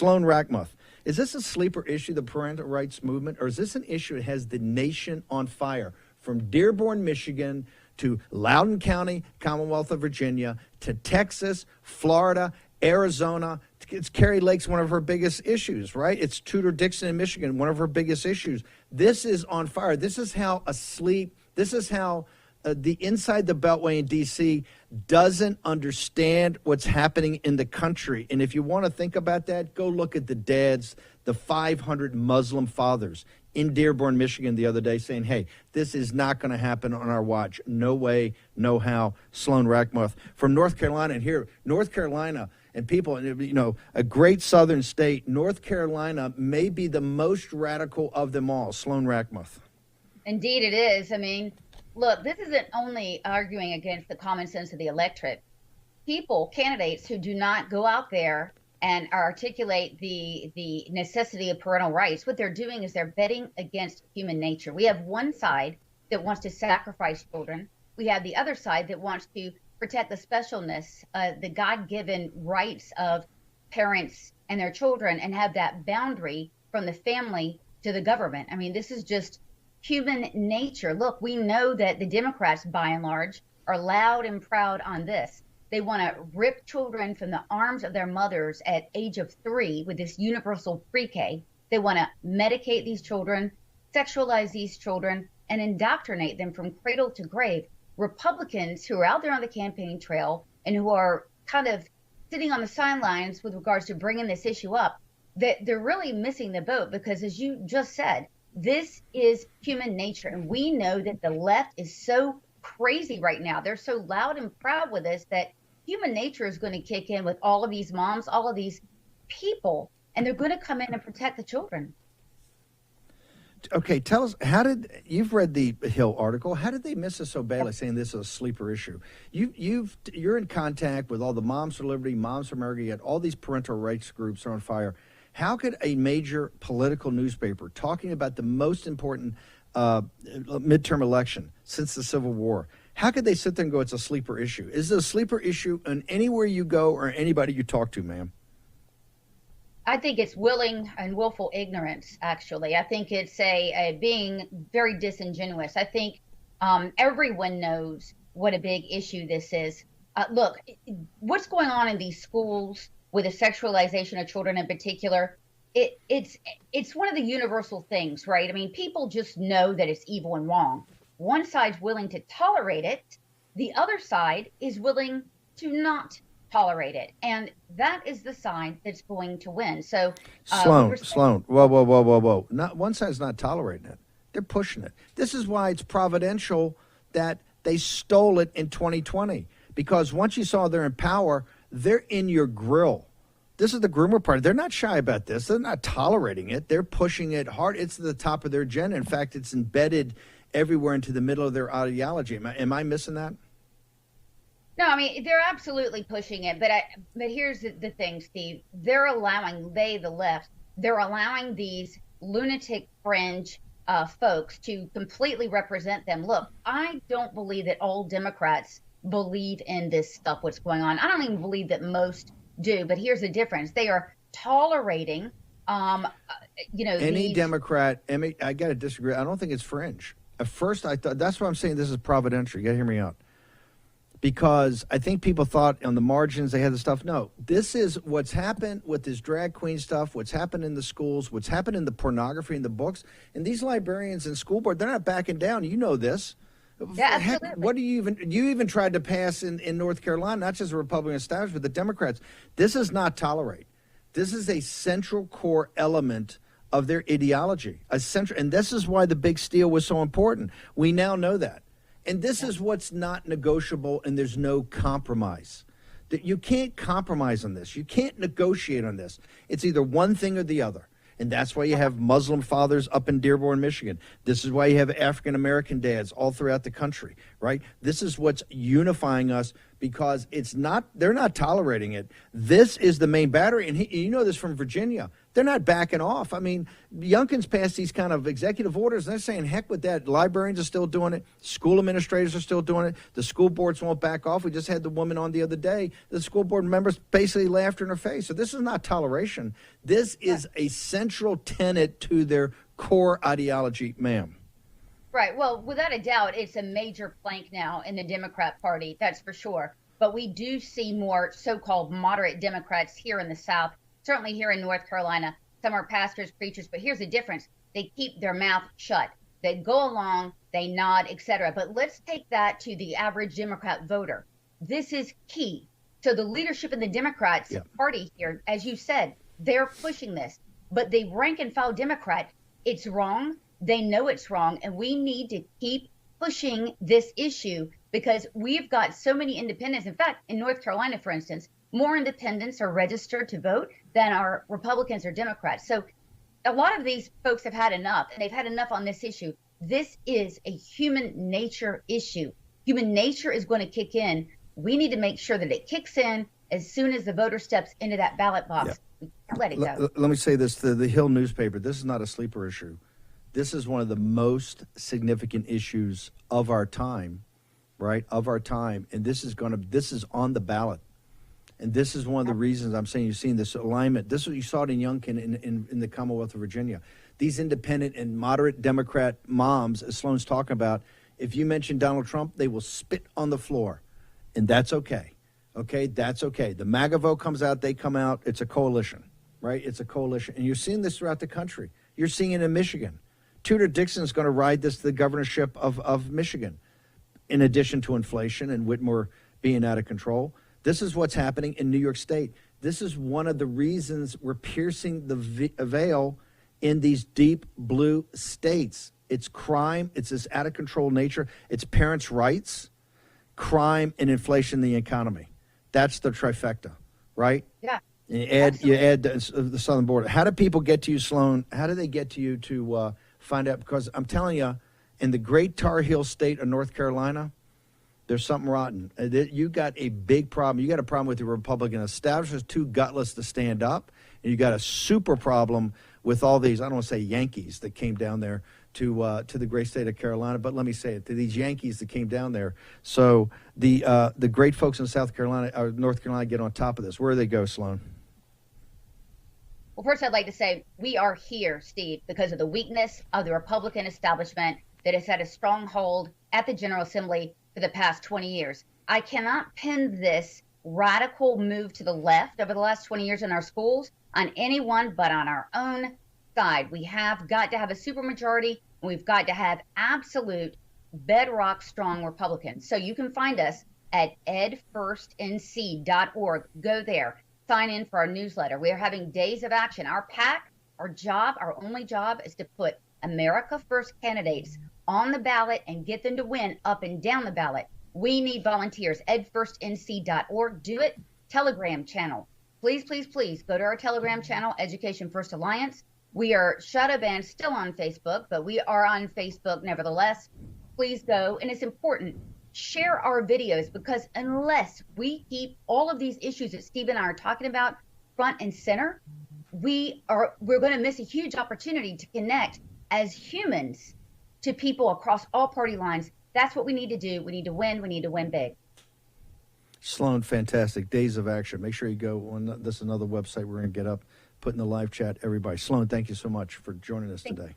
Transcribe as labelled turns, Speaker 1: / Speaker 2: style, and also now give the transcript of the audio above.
Speaker 1: Sloan Rachmuth. Is this a sleeper issue, the parental rights movement, or is this an issue that has the nation on fire? From Dearborn, Michigan, to Loudoun County, Commonwealth of Virginia, to Texas, Florida, Arizona. It's Carrie Lake's one of her biggest issues, right? It's Tudor Dixon in Michigan, one of her biggest issues. This is on fire. This is how the inside the Beltway in D.C. doesn't understand what's happening in the country. And if you want to think about that, go look at the dads, the 500 Muslim fathers in Dearborn, Michigan the other day saying, hey, this is not going to happen on our watch. No way, no how. Sloan Rachmuth from North Carolina. And here, North Carolina and people, you know, a great southern state, North Carolina may be the most radical of them all. Sloan Rachmuth.
Speaker 2: Indeed it is. I mean, look, this isn't only arguing against the common sense of the electorate. People, candidates who do not go out there and articulate the necessity of parental rights, what they're doing is they're betting against human nature. We have one side that wants to sacrifice children. We have the other side that wants to protect the specialness, the God-given rights of parents and their children, and have that boundary from the family to the government. I mean, this is just human nature. Look, we know that the Democrats, by and large, are loud and proud on this. They want to rip children from the arms of their mothers at age of 3 with this universal pre-K. They want to medicate these children, sexualize these children, and indoctrinate them from cradle to grave. Republicans who are out there on the campaign trail and who are kind of sitting on the sidelines with regards to bringing this issue up, they're really missing the boat, because as you just said, this is human nature. And we know that the left is so crazy right now. They're so loud and proud with this that human nature is going to kick in with all of these moms, all of these people, and they're going to come in and protect the children.
Speaker 1: Okay, tell us, you've read the Hill article. How did they miss us so badly saying this is a sleeper issue? You're in contact with all the Moms for Liberty, Moms for America, yet all these parental rights groups are on fire. How could a major political newspaper talking about the most important midterm election since the Civil War, how could they sit there and go, it's a sleeper issue? Is it a sleeper issue on anywhere you go or anybody you talk to, ma'am?
Speaker 2: I think it's willing and willful ignorance, actually. I think it's a being very disingenuous. I think everyone knows what a big issue this is. Look, what's going on in these schools with the sexualization of children in particular, it's one of the universal things, right? I mean, people just know that it's evil and wrong. One side's willing to tolerate it. The other side is willing to not tolerate it. And that is the side that's going to win. So
Speaker 1: Sloan, whoa. Not one side's not tolerating it. They're pushing it. This is why it's providential that they stole it in 2020. Because once you saw they're in power, they're in your grill. This is the groomer party. They're not shy about this. They're not tolerating it. They're pushing it hard. It's at the top of their agenda. In fact, it's embedded everywhere into the middle of their ideology. Am I missing that?
Speaker 2: No, I mean, they're absolutely pushing it. But here's the thing, Steve. They're allowing, the left, they're allowing these lunatic fringe folks to completely represent them. Look, I don't believe that all Democrats believe in this stuff, what's going on. I don't even believe that most do. But here's the difference. They are tolerating,
Speaker 1: any Democrat, Emmy, I got to disagree. I don't think it's fringe. At first, I thought, that's why I'm saying this is providential. You got to hear me out. Because I think people thought on the margins they had the stuff. No, this is what's happened with this drag queen stuff, what's happened in the schools, what's happened in the pornography in the books. And these librarians and school board, they're not backing down. You know this.
Speaker 2: Yeah,
Speaker 1: heck, what do you even tried to pass in North Carolina, not just the Republican establishment, but the Democrats. This is not tolerate. This is a central core element of their ideology. And this is why the big steal was so important. We now know that. And this is what's not negotiable, and there's no compromise. That you can't compromise on this. You can't negotiate on this. It's either one thing or the other. And that's why you have Muslim fathers up in Dearborn, Michigan. This is why you have African-American dads all throughout the country, right? This is what's unifying us because they're not tolerating it. This is the main battery. And you know this from Virginia. They're not backing off. I mean, Youngkin's passed these kind of executive orders, and they're saying, heck with that. Librarians are still doing it. School administrators are still doing it. The school boards won't back off. We just had the woman on the other day. The school board members basically laughed in her face. So this is not toleration. This is a central tenet to their core ideology, ma'am.
Speaker 2: Right. Well, without a doubt, it's a major plank now in the Democrat Party, that's for sure. But we do see more so-called moderate Democrats here in the South, certainly here in North Carolina. Some are pastors, preachers, but here's the difference. They keep their mouth shut. They go along, they nod, etc. But let's take that to the average Democrat voter. This is key. So the leadership in the Democrats Party here, as you said, they're pushing this. But the rank and file Democrat, it's wrong. They know it's wrong, and we need to keep pushing this issue because we've got so many independents. In fact, in North Carolina, for instance, more independents are registered to vote than are Republicans or Democrats. So a lot of these folks have had enough, and they've had enough on this issue. This is a human nature issue. Human nature is going to kick in. We need to make sure that it kicks in as soon as the voter steps into that ballot box. We can't let it go.
Speaker 1: Let me say this, the Hill newspaper, this is not a sleeper issue. This is one of the most significant issues of our time, right? Of our time. And this is on the ballot. And this is one of the reasons I'm saying you've seen this alignment. This is what you saw it in Youngkin in the Commonwealth of Virginia. These independent and moderate Democrat moms, as Sloan's talking about, if you mention Donald Trump, they will spit on the floor. And that's okay. Okay, that's okay. The MAGA vote comes out, they come out. It's a coalition, right? It's a coalition. And you're seeing this throughout the country. You're seeing it in Michigan. Tudor Dixon's going to ride the governorship of Michigan, in addition to inflation and Whitmore being out of control. This is what's happening in New York State. This is one of the reasons we're piercing the veil in these deep blue states. It's crime. It's this out of control nature. It's parents' rights, crime, and inflation in the economy. That's the trifecta, right?
Speaker 2: Yeah.
Speaker 1: You add the southern border. How do people get to you, Sloan? How do they get to you to find out? Because I'm telling you, in the great Tar Heel state of North Carolina, there's something rotten. You got a big problem. You got a problem with the Republican establishment, too gutless to stand up. And you got a super problem with all these, I don't want to say Yankees that came down there to the great state of Carolina, but let me say it, to these Yankees that came down there. So the great folks in South Carolina or North Carolina get on top of this. Where do they go, Sloan?
Speaker 2: Well, first, I'd like to say we are here, Steve, because of the weakness of the Republican establishment that has had a stronghold at the General Assembly for the past 20 years. I cannot pin this radical move to the left over the last 20 years in our schools on anyone but on our own side. We have got to have a supermajority, and we've got to have absolute bedrock strong Republicans. So you can find us at edfirstnc.org. Go there. Sign in for our newsletter. We are having days of action. Our PAC, our only job is to put America First candidates on the ballot and get them to win up and down the ballot. We need volunteers. edfirstnc.org. Do it. Telegram channel. Please, please, please go to our Telegram channel, Education First Alliance. We are shadow banned still on Facebook, but we are on Facebook nevertheless. Please go. And it's important. Share our videos, because unless we keep all of these issues that Steve and I are talking about front and center, we're going to miss a huge opportunity to connect as humans to people across all party lines. That's what we need to do. We need to win. We need to win big.
Speaker 1: Sloan, fantastic. Days of action. Make sure you go on. This is another website we're going to get up, put in the live chat. Everybody. Sloan, thank you so much for joining us today.